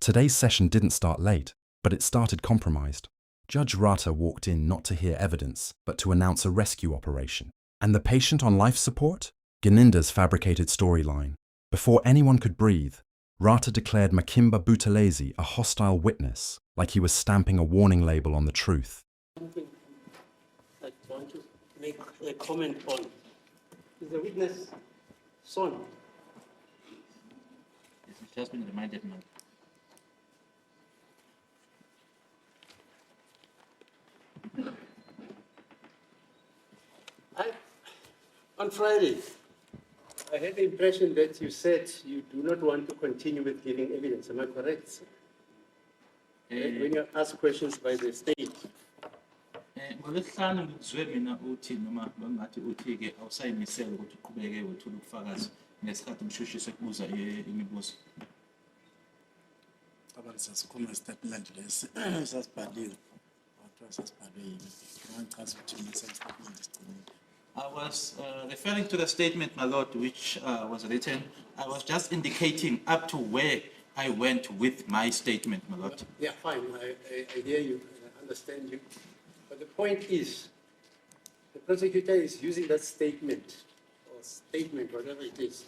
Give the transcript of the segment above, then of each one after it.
Today's session didn't start late, but it started compromised. Judge Rata walked in not to hear evidence, but to announce a rescue operation. And the patient on life support? Gininda's fabricated storyline. Before anyone could breathe, Rata declared Makimba Buthelezi a hostile witness, like he was stamping a warning label on the truth. Something I want to make a comment on. Is the witness son? It's just been reminded now. On Friday, I had the impression that you said you do not want to continue with giving evidence. Am I correct? When you ask questions by the state. Ngolesihlanu ngizwe mina uthi noma bangathi uthi-ke awusayimisele ukuthi uqhubeke wethule ubufakazi ngesikhathi umshushisi ekubuza imibuzo. Abantu sasikhuluma statement lesi sasibhaliwe. Wathi sasibhaliwe yini? Ngichaza ukuthi statement isigcinile. I was referring to the statement, my lord, which was written. I was just indicating up to where I went with my statement, my lord. Yeah, fine. I hear you and I understand you. But the point is, the prosecutor is using that statement, or statement, whatever it is.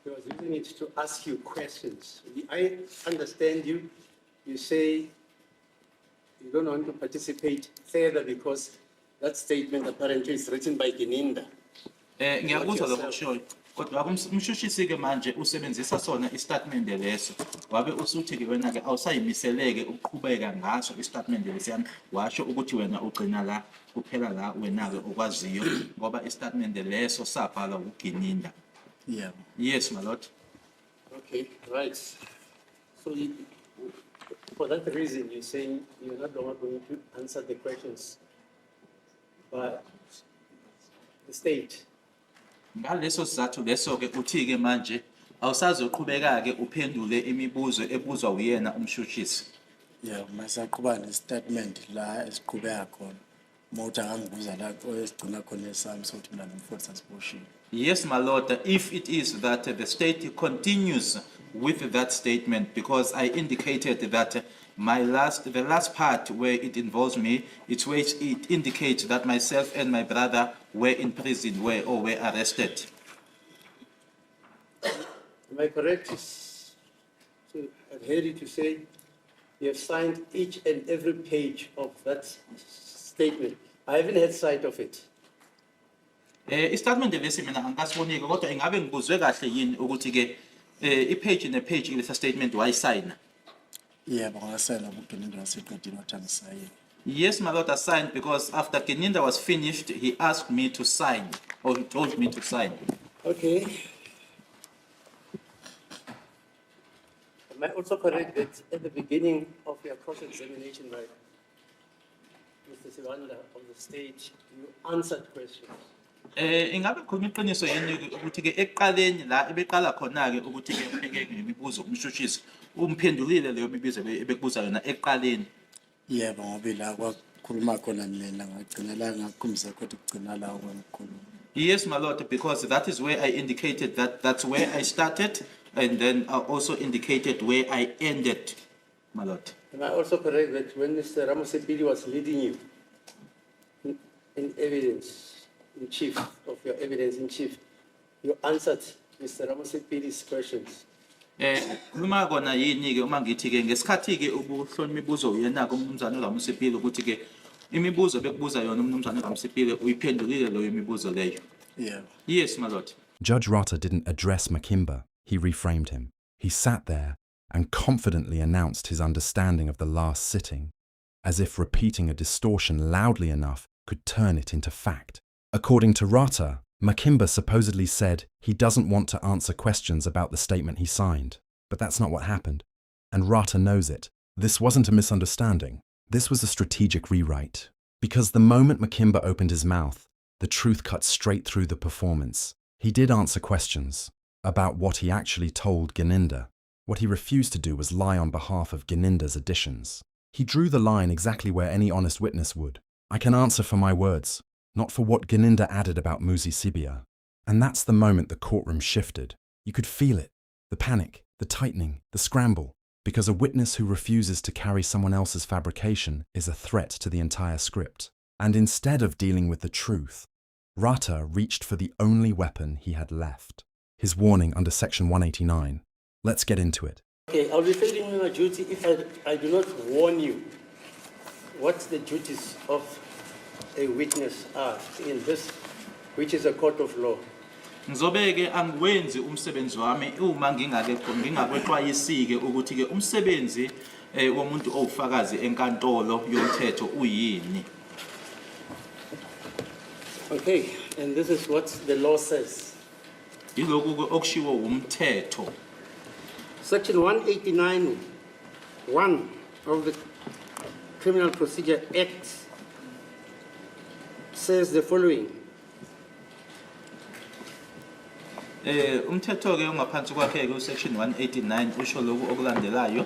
He was using it to ask you questions. I understand you. You say you don't want to participate further because that statement apparently is written by Gininda. Ngiyakuzwa lokho kushoyo. Kodwa umshushisi-ke manje usebenzisa sona istatement leso. Wabe usuthi-ke wena-ke awusayimiseleke ukuqhubeka ngaso istatement lesiyana. Washo ukuthi wena ugcina la kuphela la wena-ke okwaziyo ngoba istatement leso sabhalwa uGininda. Yeah. Yes, my lord. Okay, right. So for that reason, you're saying you're not going to answer the questions by the state. Ngaleso sizathu leso-ke uthi-ke manje awusazoqhubeka-ke uphendule imibuzo ebuzwa uyena umshushisi. Yeah, masaqhuba nestatement la esiqhubeka khona. Mawuthi angangibuza la esigcina khona esami sokuthi mina nomfowethu sasiboshiwe. Yes, my lord, if it is that the state continues with that statement, because I indicated that the last part where it involves me, it's where it indicates that myself and my brother were in prison, or were arrested. Am I correct? So I've heard you to say you have signed each and every page of that statement. I haven't had sight of it. Istatement lesi mina angikasibonike kodwa ingabe ngibuzwe kahle yini ukuthi-ke ipage nepage lesa statement wayisayina. Yeah, bangasayina uGininda waseqedile wathi angisayine. Yes, my lord, I signed because after Gininda was finished, he asked me to sign, or he told me to sign. Okay. Am I also correct that at the beginning of your cross-examination by Mr. Sivanda of the state, you answered questions? Ingabe khona iqiniso yini ukuthi-ke ekuqaleni la ebeqala khona-ke ukuthi-ke upheke ngemibuzo umshushisi umphendulile leyo mibuzo ebekubuza yona ekuqaleni? Yebo ngoba la kwakhuluma khona mina ngagcina la ngakukhumbisa kodwa ukugcina la kwangikhuluma. Yes, my lord, because that is where I indicated that that's where I started, and then I also indicated where I ended, my lord. Am I also correct that when Mr. Ramosepili was leading you in evidence in chief, of your evidence in chief, you answered Mr. Ramosepili's questions? Khuluma kona yini-ke uma ngithi-ke ngesikhathi-ke ubuhloni imibuzo uyena-ke umnumzane uRamosepili ukuthi-ke imibuzo bekubuza yona umnumzane uRamosepili uyiphendulile leyo imibuzo leyo? Yeah. Yes, my lord. Judge Rata didn't address Makimba, he reframed him. He sat there and confidently announced his understanding of the last sitting, as if repeating a distortion loudly enough could turn it into fact. According to Rata, Makimba supposedly said he doesn't want to answer questions about the statement he signed, but that's not what happened. And Rata knows it. This wasn't a misunderstanding. This was a strategic rewrite. Because the moment Makimba opened his mouth, the truth cut straight through the performance. He did answer questions about what he actually told Gininda. What he refused to do was lie on behalf of Gininda's additions. He drew the line exactly where any honest witness would. I can answer for my words, not for what Gininda added about Muzi Sibia. And that's the moment the courtroom shifted. You could feel it. The panic, the tightening, the scramble. because a witness who refuses to carry someone else's fabrication is a threat to the entire script. And instead of dealing with the truth, Rata reached for the only weapon he had left, his warning under Section 189. Let's get into it. Okay, I'll be failing my duty if I do not warn you what the duties of a witness are in this, which is a court of law. Ngizobeke angiwenzi umsebenzi wami uma ngingakwexwayisike ukuthi ke umsebenzi womuntu owufakazi enkantolo yomthetho uyini. Okay, and this is what the law says. Yilokhu ke okushiwo umthetho. Section 189(1) of the Criminal Procedure Act says the following. Umthetho ke ongaphansi kwakhe ke section 189 usho lokhu okulandelayo.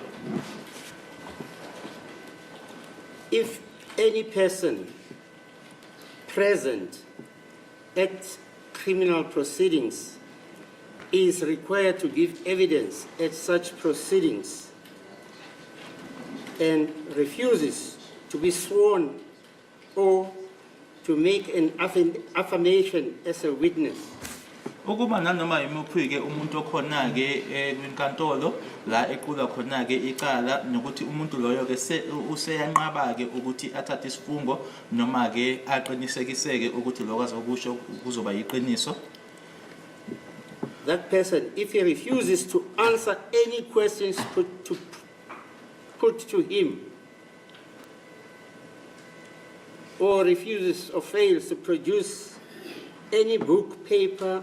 If any person present at criminal proceedings is required to give evidence at such proceedings and refuses to be sworn or to make an affirmation as a witness, Ukuba nanoma yimuphi ke umuntu okhona ke kwinkantolo la equla khona ke icala nokuthi umuntu loyo ke useyanqaba ke ukuthi athathe isifungo noma ke aqinisekiseke ukuthi lokho azokusho kuzoba yiqiniso. that person, if he refuses to answer any questions put to him, or refuses or fails to produce any book, paper,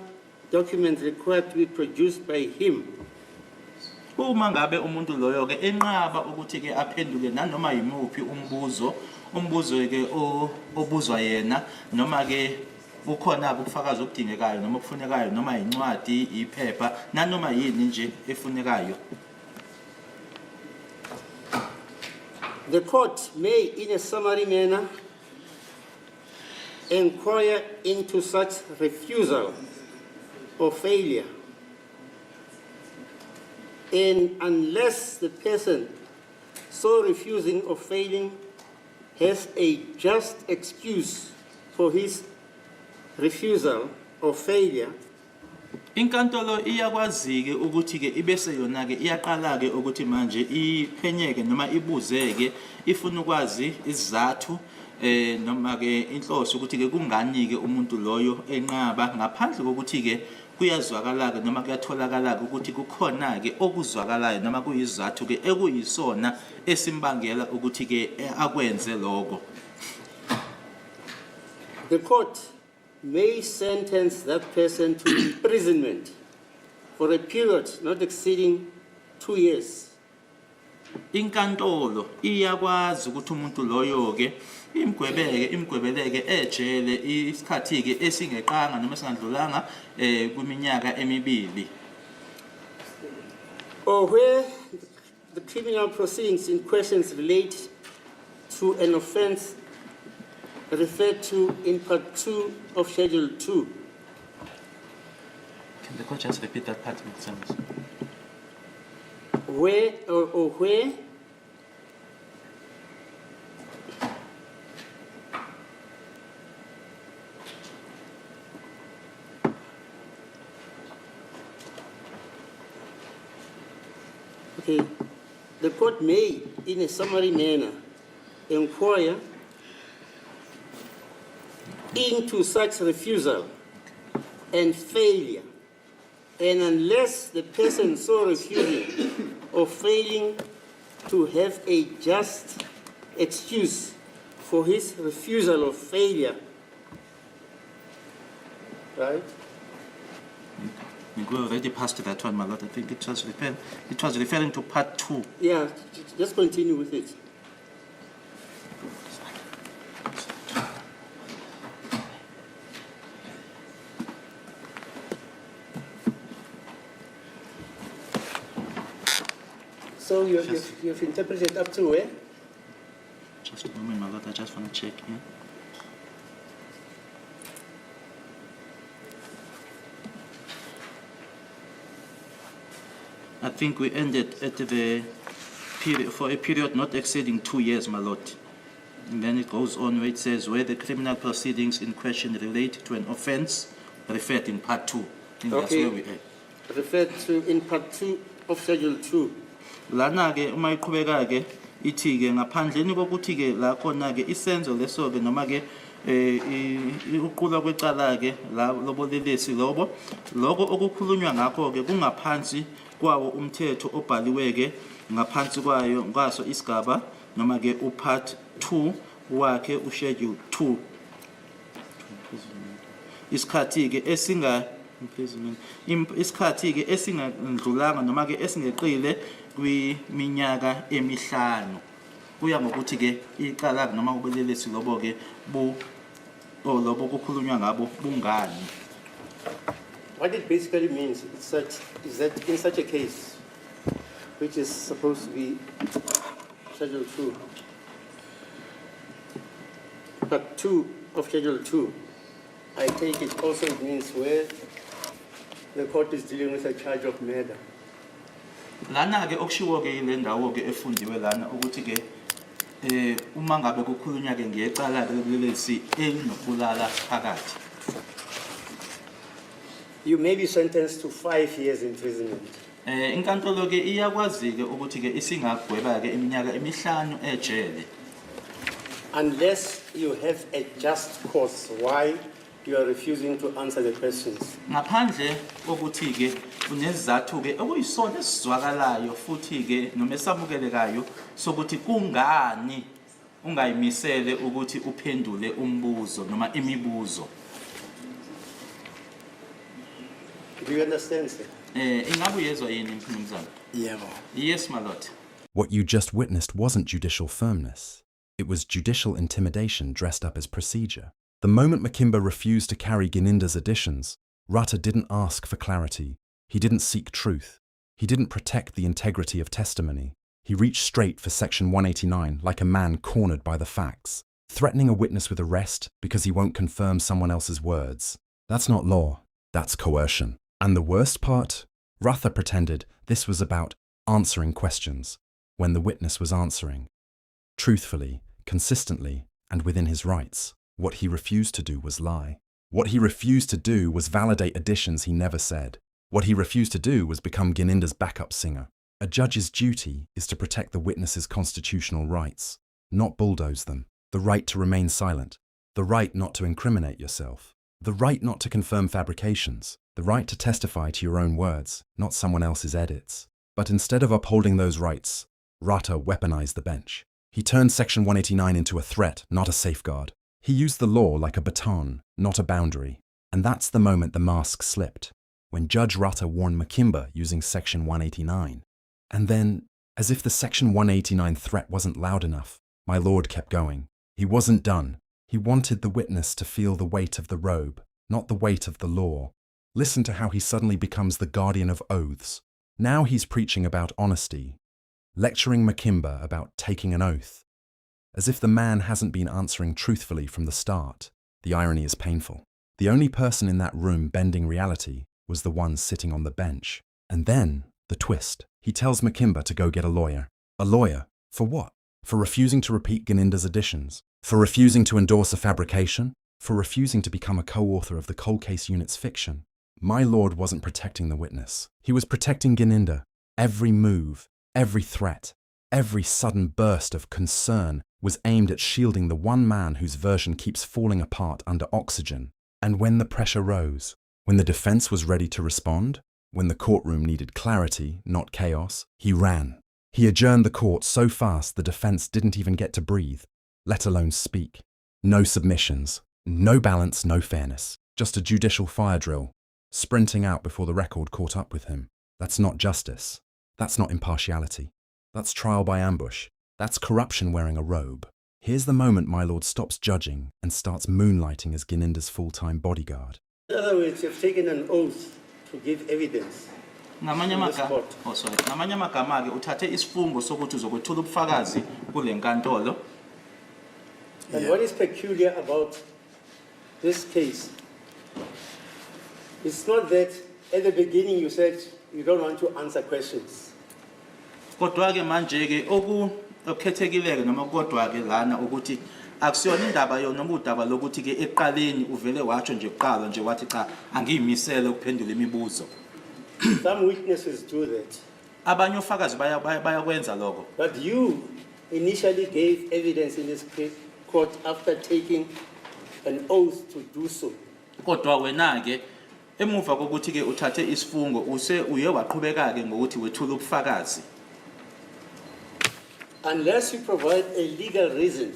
document required to be produced by him, Uma ngabe umuntu loyo ke enqaba ukuthi ke aphendule nanoma yimuphi umbuzo ke obuzwa yena noma ke ukhona ubufakazi obudingekayo noma okufunekayo noma incwadi iphepha nanoma yini nje efunekayo. the court may, in a summary manner, inquire into such refusal or failure, and unless the person so refusing or failing has a just excuse for his refusal or failure, Inkantolo iyakwazi ke ukuthi ke ibese yona ke iyaqala ke ukuthi manje iphenyeke noma ibuzeke ifuna ukwazi izathu noma ke inhloso ukuthi ke kungani ke umuntu loyo enqaba ngaphandle kokuthi ke kuyazwakala ke noma kuyatholakala ukuthi kukhona ke okuzwakalayo noma kuyizathu ke ekuyisona esimbangela ukuthi ke akwenze lokho. the court may sentence that person to imprisonment for a period not exceeding 2 years, Inkantolo iyakwazi ukuthi umuntu loyo ke imgwebeleke ejele isikhathi ke esingeqanga noma singandlulanga kwiminyaka emibili. or where the criminal proceedings in questions relate to an offense referred to in Part 2 of Schedule 2. Can the court just repeat that part? Where or where okay, the court may, in a summary manner, inquire into such refusal and failure, and unless the person so refusing or failing to have a just excuse for his refusal or failure, right? We already passed that one, my lord. I think it was referring to part 2. Yeah, just continue with it. So you've interpreted up to where? Just a moment, my lord. I just want to check here. I think we ended at the for a period not exceeding 2 years, my lord. And then it goes on where it says where the criminal proceedings in question relate to an offence referred in part 2. I think that's Okay. where we are. Referred to in part 2 of Schedule 2. Lana ke uma iqhubeka ke ithi ke ngaphandleni kokuthi ke la khona ke isenzo leso ke noma ke uqulwa kwecala ke la lobolelesi lobo lokho okukhulunywa ngakho ke kungaphansi kwawo umthetho obhaliwe ke ngaphansi kwaso isigaba noma ke upart 2 wakhe uschedule 2 isikhathi ke esingandlulanga noma ke esingeqile kwiminyaka emihlanu kuya ngokuthi ke icala noma ubelelesi lobo ke lobo kukhulunywa ngabo bungani. What it basically means is that in such a case, which is supposed to be Schedule 2, Part 2 of Schedule 2, I take it also it means where the court is dealing with a charge of murder. Lana ke okushiwo ke ile ndawo ke efundiwe lana ukuthi ke uma ngabe kukhulunywa ke ngecala lelesi elinokubulala phakathi. You may be sentenced to 5 years imprisonment. Inkantolo ke iyakwazi ke ukuthi ke isingagweba ke iminyaka emihlanu ejele Unless you have a just cause why you are refusing to answer the questions. ngaphandle kokuthi ke kunezathu ke okuyisona esizwakalayo futhi ke noma esamukelekayo sokuthi kungani ungayimisele ukuthi uphendule umbuzo noma imibuzo. Do you understand, sir? Ingabe uyezwa yini mphumzana? Yebo. Yes, my lord. What you just witnessed wasn't judicial firmness. It was judicial intimidation dressed up as procedure. The moment Makimba refused to carry Gininda's additions, Rutter didn't ask for clarity. He didn't seek truth. He didn't protect the integrity of testimony. He reached straight for Section 189 like a man cornered by the facts, threatening a witness with arrest because he won't confirm someone else's words. That's not law. That's coercion. And the worst part? Rutter pretended this was about answering questions when the witness was answering. Truthfully, consistently, and within his rights. What he refused to do was lie. What he refused to do was validate additions he never said. What he refused to do was become Gininda's backup singer. A judge's duty is to protect the witness's constitutional rights, not bulldoze them. The right to remain silent, the right not to incriminate yourself, the right not to confirm fabrications, the right to testify to your own words, not someone else's edits. But instead of upholding those rights, Rutter weaponized the bench. He turned Section 189 into a threat, not a safeguard. He used the law like a baton, not a boundary. And that's the moment the mask slipped, when Judge Rutter warned Makimba using Section 189. And then, as if the Section 189 threat wasn't loud enough, my lord kept going. He wasn't done. He wanted the witness to feel the weight of the robe, not the weight of the law. Listen to how he suddenly becomes the guardian of oaths. Now he's preaching about honesty, lecturing Makimba about taking an oath, as if the man hasn't been answering truthfully from the start. The irony is painful. The only person in that room bending reality was the one sitting on the bench. And then, the twist. He tells Makimba to go get a lawyer. A lawyer? For what? For refusing to repeat Gininda's additions? For refusing to endorse a fabrication? For refusing to become a co-author of the cold case unit's fiction? My lord wasn't protecting the witness. He was protecting Gininda. Every move, every threat, every sudden burst of concern was aimed at shielding the one man whose version keeps falling apart under oxygen. And when the pressure rose, when the defense was ready to respond, when the courtroom needed clarity, not chaos, he ran. He adjourned the court so fast the defense didn't even get to breathe, let alone speak. No submissions, no balance, no fairness, just a judicial fire drill, sprinting out before the record caught up with him. That's not justice. That's not impartiality. That's trial by ambush. That's corruption wearing a robe. Here's the moment my lord stops judging and starts moonlighting as Gininda's full-time bodyguard. In other words, you've taken an oath to give evidence. Ngamanye amagama ke uthathe isifungo sokuthi uzokwethula ubufakazi kule nkantolo. And what is peculiar about this case, it's not that at the beginning you said you don't want to answer questions. Kodwa ke manje ke okukhethekileke noma kodwa ke lana ukuthi akusiyona indaba yona noma udaba lokuthi ke eqaleni uvele watsho nje kuqala nje wathi cha angiyimisele ukuphendula imibuzo. Some witnesses do that. Abanye ofakazi bayakwenza lokho. But you initially gave evidence in this court after taking an oath to do so. Kodwa wena ke emuva kokuthi ke uthathe isifungo uye waqhubeka ke ngokuthi wethula ubufakazi. Unless you provide a legal reason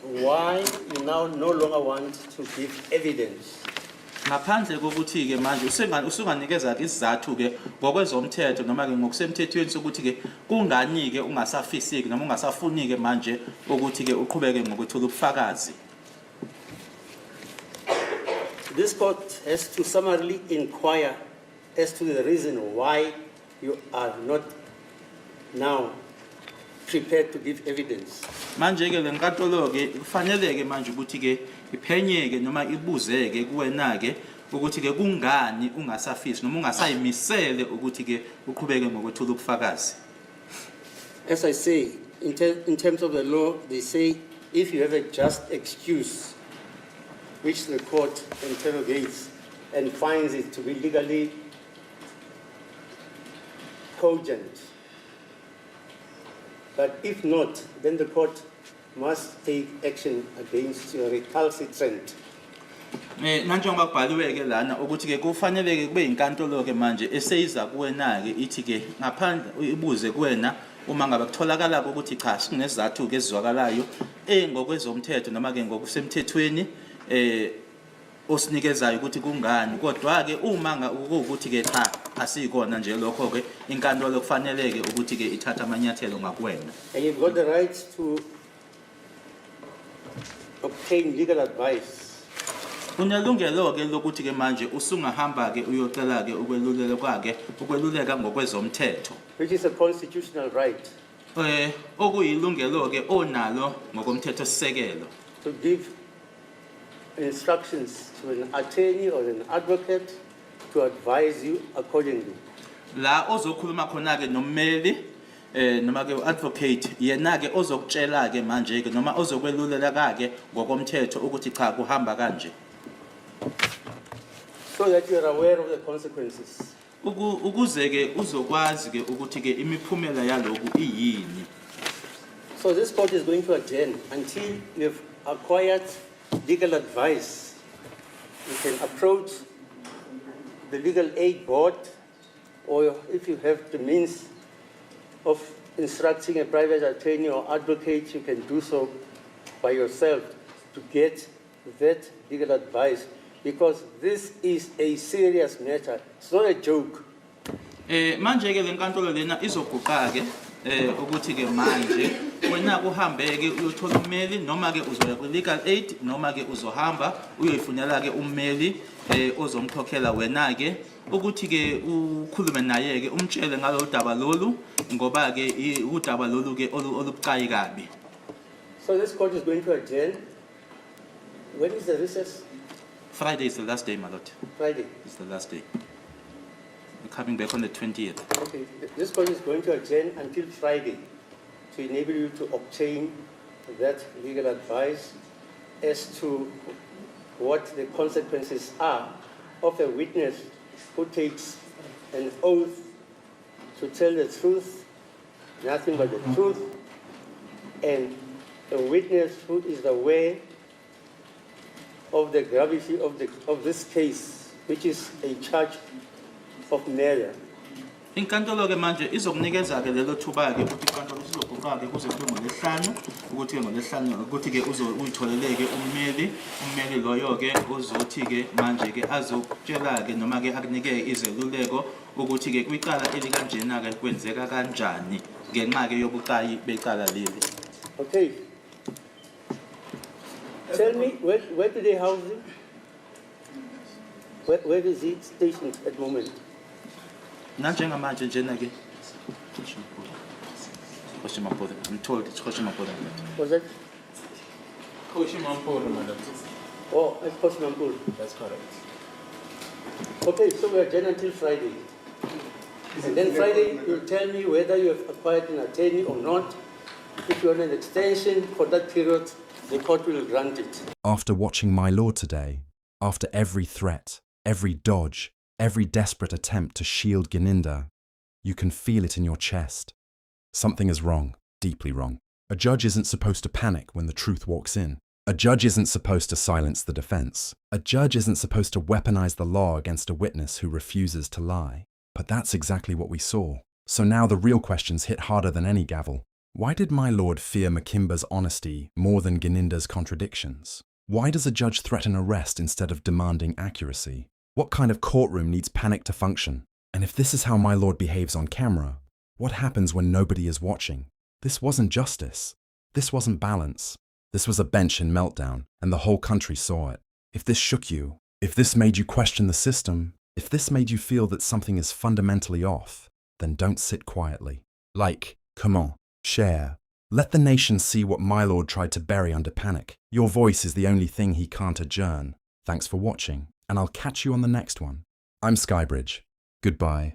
why you now no longer want to give evidence, Ngaphandle kokuthi ke manje usunganikeza ke isizathu ke ngokwezomthetho noma ke ngokusemthethweni sokuthi ke kungani ke ungasafisiki noma ungasafuni ke manje ukuthi ke uqhubeke ngokuthula ubufakazi. this court has to summarily inquire as to the reason why you are not now prepared to give evidence. Manje ke lenkantolo ke kufanele ke manje ukuthi ke iphenyeke noma ibuzeke kuwena ke ukuthi ke kungani ungasafisi noma ungasayimisele ukuthi ke uqhubeke ngokuthula ubufakazi. As I say, in terms of the law, they say if you have a just excuse which the court interrogates and finds it to be legally cogent. But if not, then the court must take action against your recalcitrant. Nanjengoba kubhaliwe ke lana ukuthi ke kufanele ke kube inkantolo ke manje eseyiza kuwena ke ithi ke ngaphandle ibuze kuwena uma ngabe kutholakala ukuthi cha sinesizathu ke ezizwakalayo ngokwezomthetho noma ke ngokusemthethweni osinikezayo ukuthi kungani kodwa ke uma ukuthi ke cha asikona nje lokho ke inkantolo kufanele ke ukuthi ke ithatha amanyathelo ngakuwena. And you've got the right to obtain legal advice. Unelungelo ke lokuthi ke manje usungahamba ke uyocela ke ukweluleka ngokwezomthetho. Which is a constitutional right. Okuyilungelo ke onalo ngokomthetho sisekelo. To give instructions to an attorney or an advocate to advise you accordingly. La ozokhuluma khona ke nommeli noma ke advocate yena ke ozokutshela ke manje ke noma ozokwelulela ke ngokomthetho ukuthi cha kuhamba kanje. So that you are aware of the consequences. Ukuze ke uzokwazi ke ukuthi ke imiphumela yaloku iyini. So this court is going to adjourn until you have acquired legal advice. You can approach the legal aid board, or if you have the means of instructing a private attorney or advocate, you can do so by yourself to get that legal advice, because this is a serious matter. It's not a joke. Manje ke lenkantolo lena izoguqa ke ukuthi ke manje wena kuhambe ke uyothola ummeli noma ke uzoya ku legal aid noma ke uzohamba uyoyifunela ke ummeli ozomkhokhela wena ke ukuthi ke ukhulume naye ke umtshele ngalo daba lolu ngoba ke udaba lolu ke olubucayi kabi. So this court is going to adjourn. When is the recess? Friday is the last day, my lord. Friday. It's the last day. We're coming back on the 20th. Okay, this court is going to adjourn until Friday to enable you to obtain that legal advice as to what the consequences are of a witness who takes an oath to tell the truth, nothing but the truth, and a witness who is aware of the gravity of this case, which is a charge of murder. Inkantolo ke manje izokunikeza ke lelo thuba ke ukuthi inkantolo sizoguqa ke kuze kube ngolesihlanu ukuthi ke ngolesihlanu ukuthi ke uyitholeleke ummeli loyo ke uzothi ke manje ke azokutshela ke noma ke akunike izeluleko ukuthi ke kwicala elikanjena ke kwenzeka kanjani ngenxa ke yobucayi becala leli. Okay. Tell me, where do they house him? Where is he stationed at the moment? Nanjengamanje njena ke Khoshimapolo. I'm told it's Khoshimapolo. Was that? Khoshimapolo, madam. Oh, it's Khoshimapolo. That's correct. Okay, so we are adjourned until Friday. And then Friday, you'll tell me whether you have acquired an attorney or not. If you want an extension for that period, the court will grant it. After watching My Lord today, after every threat, every dodge, every desperate attempt to shield Gininda, you can feel it in your chest. Something is wrong, deeply wrong. A judge isn't supposed to panic when the truth walks in. A judge isn't supposed to silence the defense. A judge isn't supposed to weaponize the law against a witness who refuses to lie. But that's exactly what we saw. So now the real questions hit harder than any gavel. Why did My Lord fear Makimba's honesty more than Gininda's contradictions? Why does a judge threaten arrest instead of demanding accuracy? What kind of courtroom needs panic to function? And if this is how My Lord behaves on camera, what happens when nobody is watching? This wasn't justice. This wasn't balance. This was a bench in meltdown, and the whole country saw it. If this shook you, if this made you question the system, if this made you feel that something is fundamentally off, then don't sit quietly. Like, comment, share. Let the nation see what My Lord tried to bury under panic. Your voice is the only thing he can't adjourn. Thanks for watching, and I'll catch you on the next one. I'm Skybridge. Goodbye.